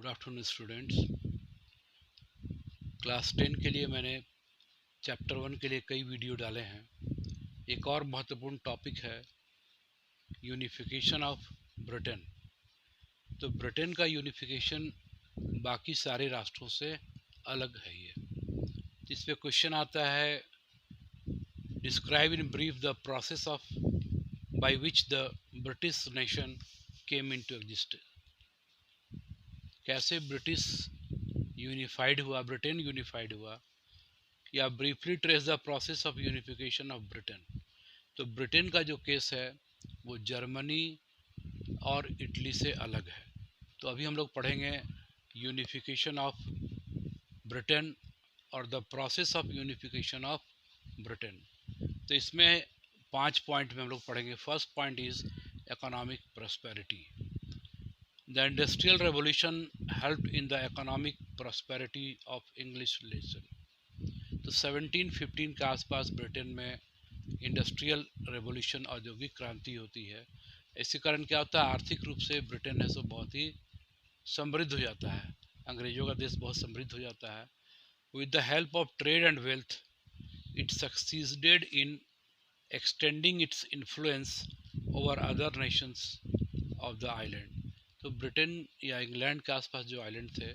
Good afternoon students. Class 10 के लिए मैंने चैप्टर 1 के लिए कई वीडियो डाले हैं। एक और महत्वपूर्ण टॉपिक है यूनिफिकेशन ऑफ ब्रिटेन। तो ब्रिटेन का यूनिफिकेशन बाकी सारे राष्ट्रों से अलग है। ये इस पे क्वेश्चन आता है, describe in brief the process of by which the British nation came into existence. कैसे ब्रिटिश यूनिफाइड हुआ, ब्रिटेन यूनिफाइड हुआ, या briefly trace the process of unification of Britain. तो ब्रिटेन का जो केस है वो जर्मनी और इटली से अलग है। तो अभी हम लोग पढ़ेंगे यूनिफिकेशन ऑफ ब्रिटेन और the process of unification of Britain. तो इसमें 5 पॉइंट में हम लोग पढ़ेंगे। First point is economic prosperity. The Industrial Revolution helped in the economic prosperity of English nation. तो 1715 के आसपास ब्रिटेन में इंडस्ट्रियल रेवोल्यूशन, औद्योगिक क्रांति होती है। इसी कारण क्या होता है, आर्थिक रूप से ब्रिटेन है सो बहुत ही समृद्ध हो जाता है। अंग्रेजों का देश बहुत समृद्ध हो जाता है। With the help of trade and wealth it succeeded in extending its influence over other nations of the island. तो ब्रिटेन या इंग्लैंड के आसपास जो आइलैंड थे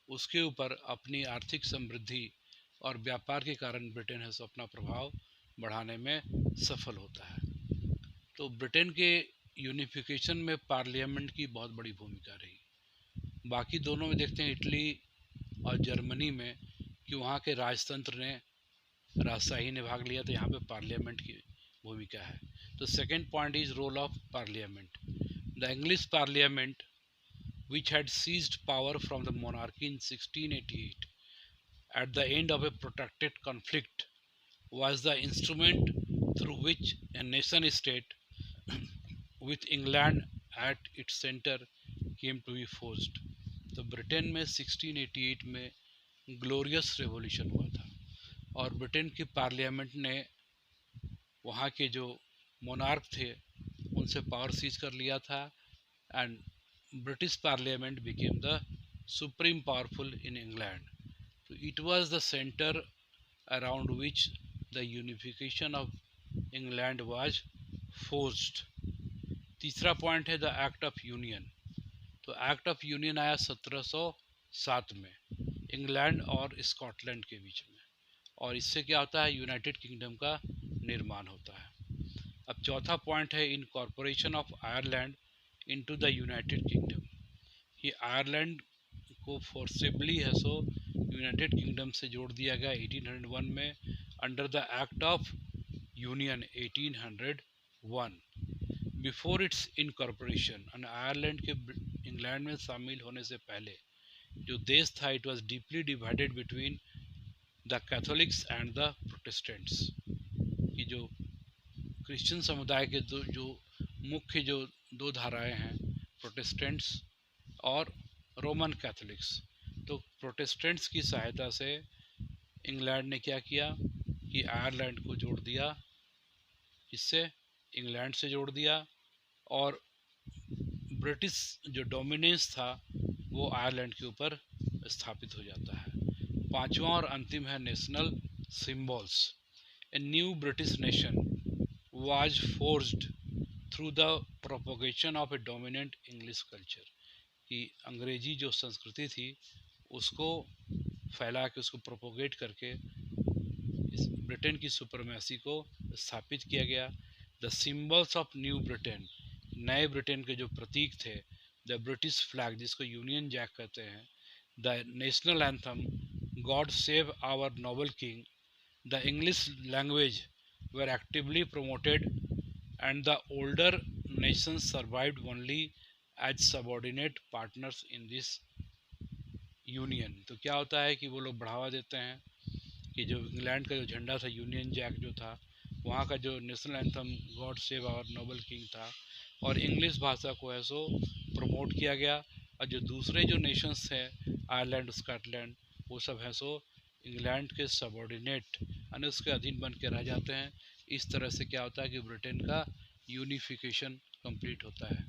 उसके ऊपर अपनी आर्थिक समृद्धि और व्यापार के कारण ब्रिटेन है सो अपना प्रभाव बढ़ाने में सफल होता है। तो ब्रिटेन के यूनिफिकेशन में पार्लियामेंट की बहुत बड़ी भूमिका रही। बाकी दोनों में देखते हैं, इटली और जर्मनी में, कि वहाँ के राजतंत्र ने, राजशाही ने भाग लिया, तो यहाँ पे पार्लियामेंट की भूमिका है। तो second point is role of parliament. The English parliament which had seized power from the monarchy in 1688 at the end of a protracted conflict, was the instrument through which a nation state with England at its center came to be forged. तो Britain में 1688 में glorious revolution हुआ था और Britain की parliament ने वहाँ के जो मोनार्क थे उनसे पावर सीज कर लिया था, and British Parliament became the supreme powerful in England. So it was the center around which the unification of England was forged. तीसरा पॉइंट है द एक्ट ऑफ यूनियन। तो एक्ट ऑफ यूनियन आया 1707 में England और Scotland के बीच में, और इससे क्या होता है, यूनाइटेड किंगडम का निर्माण होता है। अब चौथा पॉइंट है incorporation of Ireland into the United kingdom. कि आयरलैंड को फोर्सेबली है सो यूनाइटेड किंगडम से जोड़ दिया गया 1801 में under the act of union 1801। Before it's incorporation, and Ireland के इंग्लैंड में शामिल होने से पहले जो देश था, it was deeply divided between the Catholics and the Protestants. कि जो क्रिश्चियन समुदाय के जो मुख्य जो दो धाराएं हैं, प्रोटेस्टेंट्स और रोमन कैथोलिक्स। तो प्रोटेस्टेंट्स की सहायता से इंग्लैंड ने क्या किया कि आयरलैंड को जोड़ दिया, इससे इंग्लैंड से जोड़ दिया, और ब्रिटिश जो डोमिनेंस था वो आयरलैंड के ऊपर स्थापित हो जाता है। पांचवा और अंतिम है national symbols. A new British nation was forged through the propagation of A dominant English culture. कि अंग्रेजी जो संस्कृति थी उसको फैला के, उसको प्रोपोगेट करके इस ब्रिटेन की सुपरमेसी को स्थापित किया गया। The symbols of new Britain, नए ब्रिटेन के जो प्रतीक थे, द ब्रिटिश फ्लैग जिसको यूनियन जैक कहते हैं, the national anthem God save our noble king, the English language were actively promoted, and the older nations survived only as subordinate partners in this union. तो क्या होता है कि वो लोग बढ़ावा देते हैं कि जो इंग्लैंड का जो झंडा था, यूनियन जैक जो था, वहाँ का जो national anthem God save our noble king था, और इंग्लिश भाषा को है सो प्रमोट किया गया। और जो दूसरे जो नेशंस हैं, आयरलैंड, स्कॉटलैंड, वो सब हैं सो इंग्लैंड के सबॉर्डिनेट यानी उसके अधीन बन के रह जाते हैं। इस तरह से क्या होता है कि ब्रिटेन का यूनिफिकेशन कंप्लीट होता है।